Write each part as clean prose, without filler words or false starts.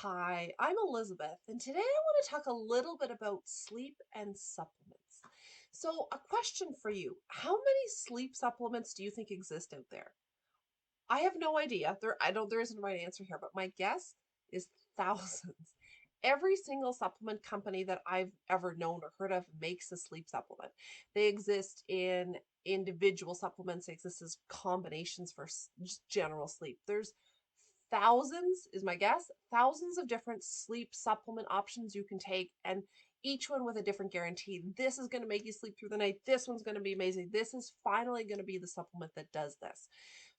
Hi, I'm Elizabeth, and today I want to talk a little bit about sleep and supplements. So, a question for you. How many sleep supplements do you think exist out there? I have no idea. There isn't a right answer here, but my guess is thousands. Every single supplement company that I've ever known or heard of makes a sleep supplement. They exist in individual supplements, they exist as combinations for just general sleep. There's thousands, is my guess, thousands of different sleep supplement options you can take, and each one with a different guarantee. This is going to make you sleep through the night. This one's going to be amazing. This is finally going to be the supplement that does this.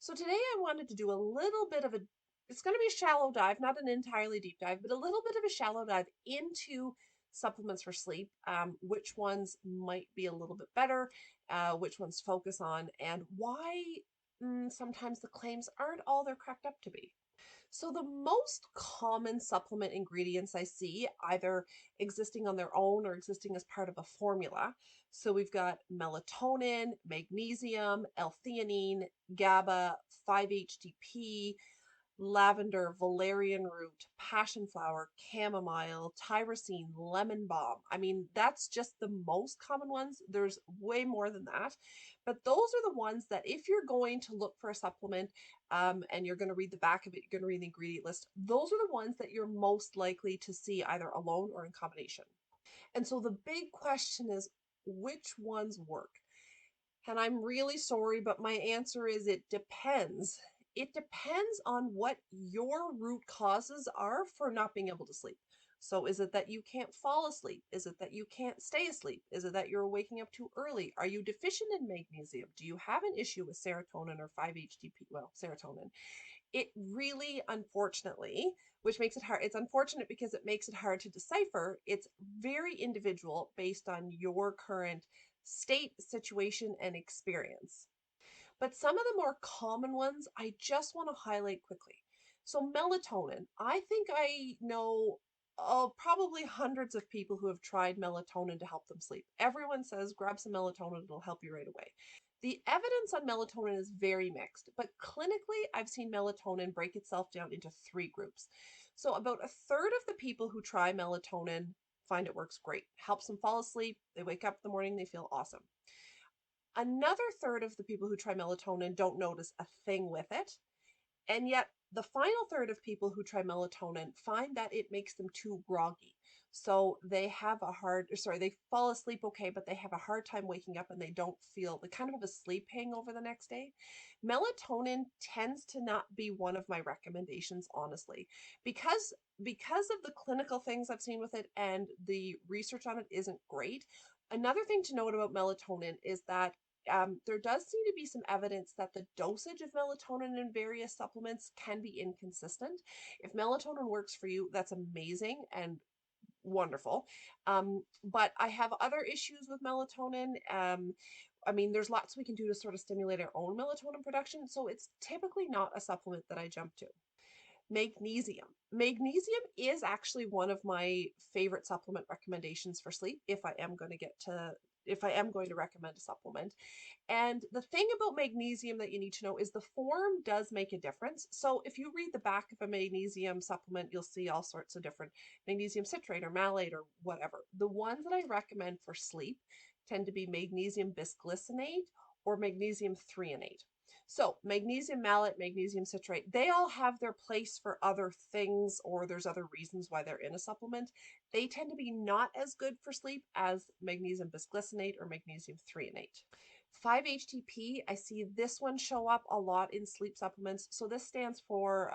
So today I wanted to do a little bit of it's going to be a shallow dive, not an entirely deep dive, but a little bit of a shallow dive into supplements for sleep, which ones might be a little bit better, which ones focus on, and why sometimes the claims aren't all they're cracked up to be. So the most common supplement ingredients I see either existing on their own or existing as part of a formula. So we've got melatonin, magnesium, L-theanine, GABA, 5-HTP, lavender, valerian root, passion flower, chamomile, tyrosine, lemon balm. I mean, that's just the most common ones. There's way more than that. But those are the ones that if you're going to look for a supplement and you're going to read the back of it, you're going to read the ingredient list, those are the ones that you're most likely to see either alone or in combination. And so the big question is, which ones work? And I'm really sorry, but my answer is it depends. It depends on what your root causes are for not being able to sleep. So, is it that you can't fall asleep? Is it that you can't stay asleep? Is it that you're waking up too early? Are you deficient in magnesium? Do you have an issue with serotonin or 5-HTP? Well, serotonin. It really, unfortunately, which makes it hard. It's unfortunate because it makes it hard to decipher. It's very individual based on your current state, situation, and experience. But some of the more common ones I just want to highlight quickly. So, melatonin. I think I know probably hundreds of people who have tried melatonin to help them sleep. Everyone says grab some melatonin, it'll help you right away. The evidence on melatonin is very mixed, but clinically, I've seen melatonin break itself down into three groups. So, about a third of the people who try melatonin find it works great, helps them fall asleep. They wake up in the morning, they feel awesome. Another third of the people who try melatonin don't notice a thing with it. And yet, the final third of people who try melatonin find that it makes them too groggy. So they fall asleep okay, but they have a hard time waking up and they don't feel, they kind of have a sleep hangover the next day. Melatonin tends to not be one of my recommendations, honestly, because because of the clinical things I've seen with it and the research on it isn't great. Another thing to note about melatonin is that there does seem to be some evidence that the dosage of melatonin in various supplements can be inconsistent. If melatonin works for you, that's amazing and wonderful. But I have other issues with melatonin. I mean, there's lots we can do to sort of stimulate our own melatonin production. So it's typically not a supplement that I jump to. Magnesium. Magnesium is actually one of my favorite supplement recommendations for sleep if I am going to recommend a supplement. And the thing about magnesium that you need to know is the form does make a difference. So if you read the back of a magnesium supplement, you'll see all sorts of different magnesium citrate or malate or whatever. The ones that I recommend for sleep tend to be magnesium bisglycinate or magnesium threonate. So magnesium malate, magnesium citrate, they all have their place for other things, or there's other reasons why they're in a supplement. They tend to be not as good for sleep as magnesium bisglycinate or magnesium threonate. 5-HTP, I see this one show up a lot in sleep supplements. So this stands for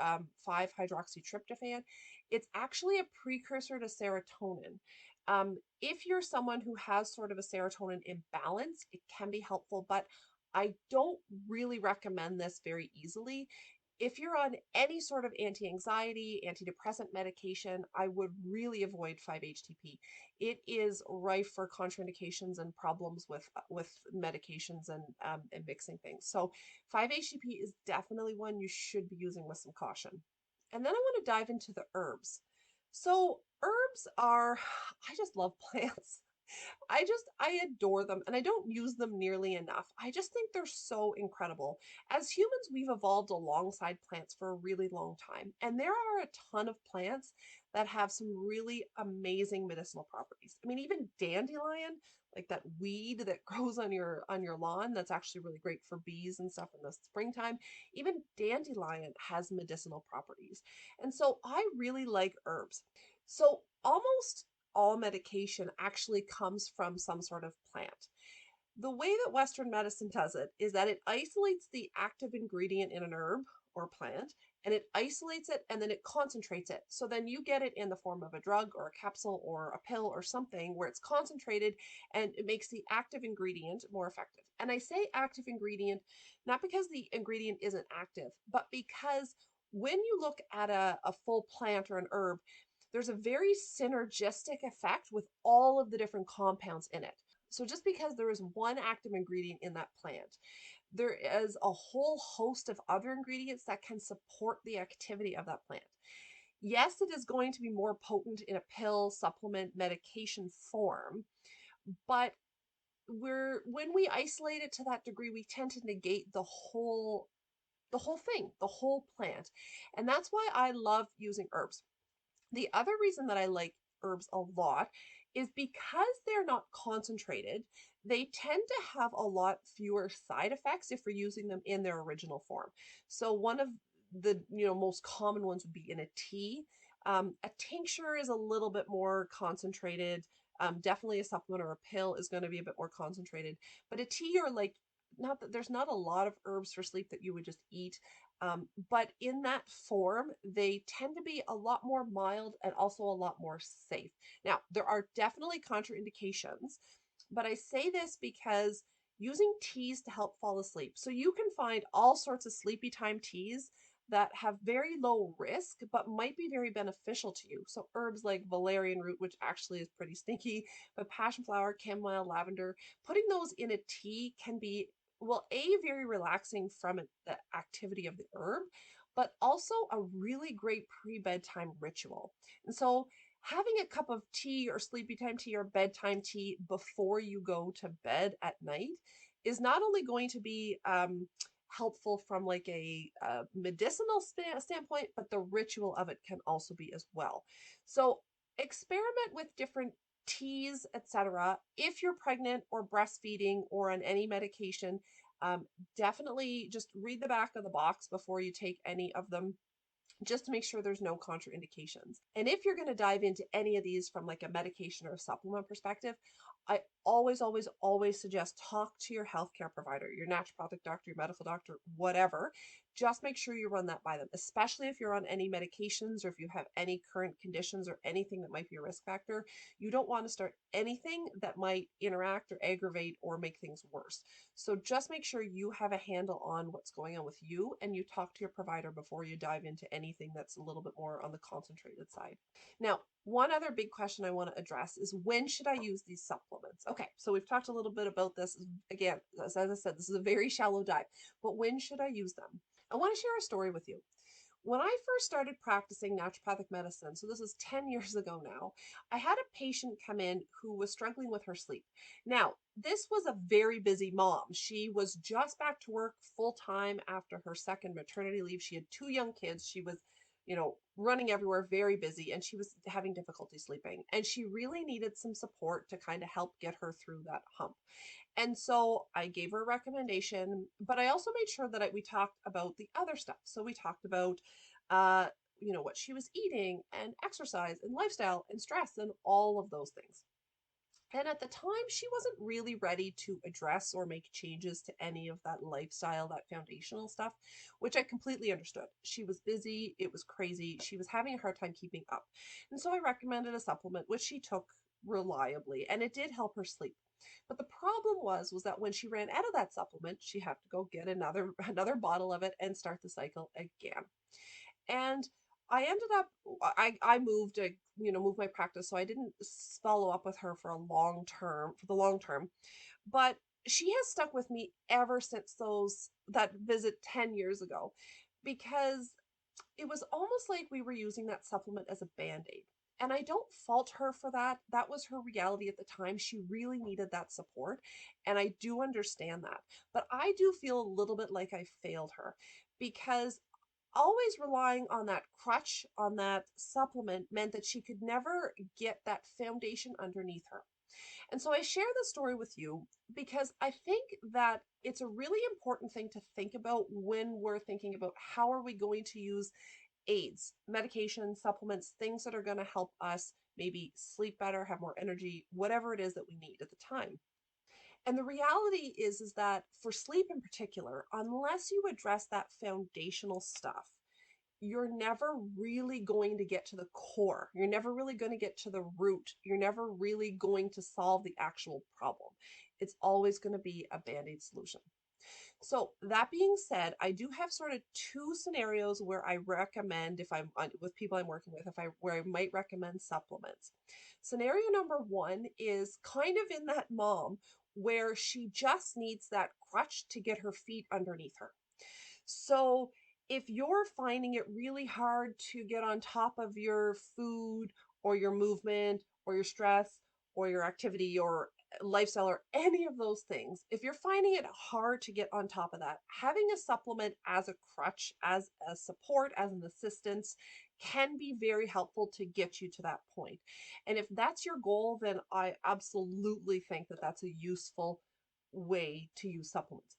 5-hydroxytryptophan. It's actually a precursor to serotonin. If you're someone who has sort of a serotonin imbalance, it can be helpful, but I don't really recommend this very easily. If you're on any sort of anti-anxiety, antidepressant medication, I would really avoid 5-HTP. It is rife for contraindications and problems with medications and mixing things. So 5-HTP is definitely one you should be using with some caution. And then I want to dive into the herbs. So herbs are, I just love plants. I adore them and I don't use them nearly enough. I just think they're so incredible. As humans, we've evolved alongside plants for a really long time, and there are a ton of plants that have some really amazing medicinal properties. I mean, even dandelion, like that weed that grows on your lawn that's actually really great for bees and stuff in the springtime, even dandelion has medicinal properties. And so I really like herbs. So almost all medication actually comes from some sort of plant. The way that Western medicine does it is that it isolates the active ingredient in an herb or plant, and it isolates it and then it concentrates it. So then you get it in the form of a drug or a capsule or a pill or something where it's concentrated and it makes the active ingredient more effective. And I say active ingredient not because the ingredient isn't active, but because when you look at a full plant or an herb, there's a very synergistic effect with all of the different compounds in it. So just because there is one active ingredient in that plant, there is a whole host of other ingredients that can support the activity of that plant. Yes, it is going to be more potent in a pill, supplement, medication form, but when we isolate it to that degree, we tend to negate the whole thing, the whole plant. And that's why I love using herbs. The other reason that I like herbs a lot is because they're not concentrated, they tend to have a lot fewer side effects if we're using them in their original form. So one of the most common ones would be in a tea. A tincture is a little bit more concentrated. Definitely a supplement or a pill is going to be a bit more concentrated. But a tea or like not that there's not a lot of herbs for sleep that you would just eat, but in that form, they tend to be a lot more mild and also a lot more safe. Now, there are definitely contraindications, but I say this because using teas to help fall asleep. So you can find all sorts of sleepy time teas that have very low risk but might be very beneficial to you. So herbs like valerian root, which actually is pretty stinky, but passion flower, chamomile, lavender, putting those in a tea can be, well, very relaxing from it, the activity of the herb, but also a really great pre-bedtime ritual. And so having a cup of tea or sleepy time tea or bedtime tea before you go to bed at night is not only going to be helpful from like a medicinal standpoint, but the ritual of it can also be as well. So experiment with different teas, etc. If you're pregnant or breastfeeding or on any medication, um, definitely just read the back of the box before you take any of them, just to make sure there's no contraindications. And if you're going to dive into any of these from like a medication or a supplement perspective, I always suggest talk to your healthcare provider, your naturopathic doctor, your medical doctor, whatever. Just make sure you run that by them, especially if you're on any medications or if you have any current conditions or anything that might be a risk factor. You don't want to start anything that might interact or aggravate or make things worse. So just make sure you have a handle on what's going on with you and you talk to your provider before you dive into anything that's a little bit more on the concentrated side. Now, one other big question I want to address is when should I use these supplements? Okay, so we've talked a little bit about this. Again, as I said, this is a very shallow dive, but when should I use them? I want to share a story with you. When I first started practicing naturopathic medicine, so this is 10 years ago now, I had a patient come in who was struggling with her sleep. Now, this was a very busy mom. She was just back to work full time after her second maternity leave. She had two young kids. She was, running everywhere, very busy, and she was having difficulty sleeping. And she really needed some support to kind of help get her through that hump. And so I gave her a recommendation, but I also made sure that we talked about the other stuff. So we talked about, uh, what she was eating and exercise and lifestyle and stress and all of those things. And at the time, she wasn't really ready to address or make changes to any of that lifestyle, that foundational stuff, which I completely understood. She was busy, it was crazy, she was having a hard time keeping up. And so I recommended a supplement, which she took reliably, and it did help her sleep. But the problem was that when she ran out of that supplement, she had to go get another bottle of it and start the cycle again. And I ended up I moved moved my practice, so I didn't follow up with her for the long term. But she has stuck with me ever since that visit 10 years ago, because it was almost like we were using that supplement as a band-aid. And I don't fault her for that. That was her reality at the time. She really needed that support. And I do understand that. But I do feel a little bit like I failed her because always relying on that crutch, on that supplement, meant that she could never get that foundation underneath her. And so I share this story with you because I think that it's a really important thing to think about when we're thinking about how are we going to use aids, medications, supplements, things that are going to help us maybe sleep better, have more energy, whatever it is that we need at the time. And the reality is that for sleep in particular, unless you address that foundational stuff, you're never really going to get to the core. You're never really going to get to the root. You're never really going to solve the actual problem. It's always going to be a band-aid solution. So that being said, I do have sort of two scenarios where I recommend, if I'm with people I'm working with, if I where I might recommend supplements. Scenario number one is kind of in that mom where she just needs that crutch to get her feet underneath her. So if you're finding it really hard to get on top of your food or your movement or your stress or your activity or lifestyle or any of those things, if you're finding it hard to get on top of that, having a supplement as a crutch, as a support, as an assistance can be very helpful to get you to that point. And if that's your goal, then I absolutely think that that's a useful way to use supplements.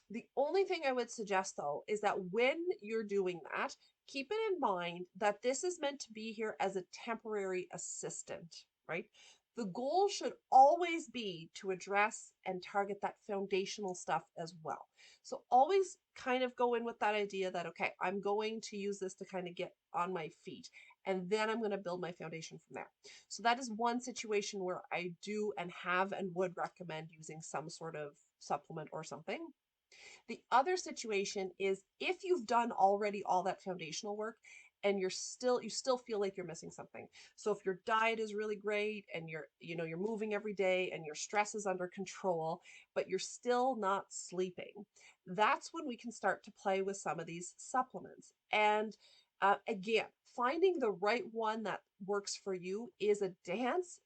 The only thing I would suggest though is that when you're doing that, keep it in mind that this is meant to be here as a temporary assistant, right? The goal should always be to address and target that foundational stuff as well. So always kind of go in with that idea that, okay, I'm going to use this to kind of get on my feet and then I'm going to build my foundation from there. So that is one situation where I do and have and would recommend using some sort of supplement or something. The other situation is if you've done already all that foundational work and you still feel like you're missing something. So if your diet is really great and you're moving every day and your stress is under control, but you're still not sleeping, that's when we can start to play with some of these supplements. And again, finding the right one that works for you is a dance.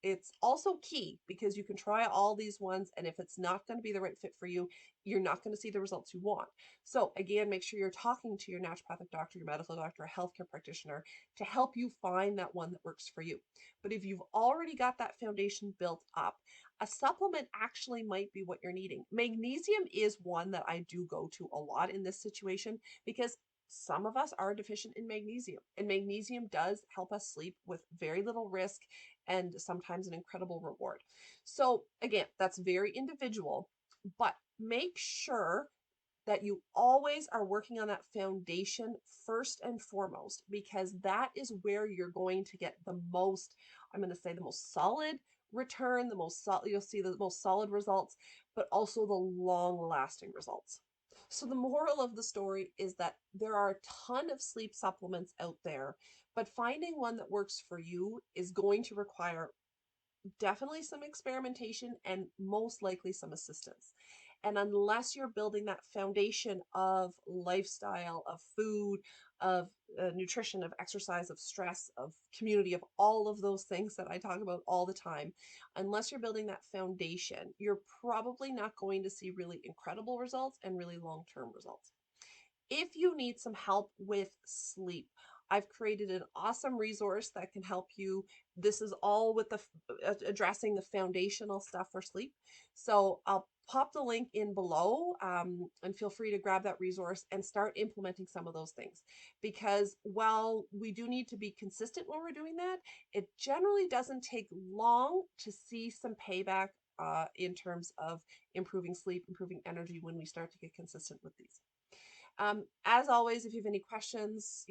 It's also key because you can try all these ones, and if it's not going to be the right fit for you, you're not going to see the results you want. So again, make sure you're talking to your naturopathic doctor, your medical doctor, a healthcare practitioner to help you find that one that works for you. But if you've already got that foundation built up, a supplement actually might be what you're needing. Magnesium is one that I do go to a lot in this situation because some of us are deficient in magnesium, and magnesium does help us sleep with very little risk and sometimes an incredible reward. So again, that's very individual, but make sure that you always are working on that foundation first and foremost, because that is where you're going to get the most, I'm going to say the most solid return, the most solid, you'll see the most solid results, but also the long lasting results. So the moral of the story is that there are a ton of sleep supplements out there, but finding one that works for you is going to require definitely some experimentation and most likely some assistance. And unless you're building that foundation of lifestyle, of food, of nutrition, of exercise, of stress, of community, of all of those things that I talk about all the time, unless you're building that foundation, you're probably not going to see really incredible results and really long-term results. If you need some help with sleep, I've created an awesome resource that can help you. This is all with the addressing the foundational stuff for sleep. So I'll pop the link in below, and feel free to grab that resource and start implementing some of those things. Because while we do need to be consistent when we're doing that, it generally doesn't take long to see some payback in terms of improving sleep, improving energy when we start to get consistent with these. As always, if you have any questions,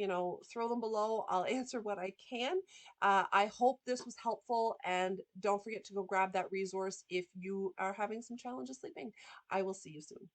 throw them below. I'll answer what I can. I hope this was helpful, and don't forget to go grab that resource if you are having some challenges sleeping. I will see you soon.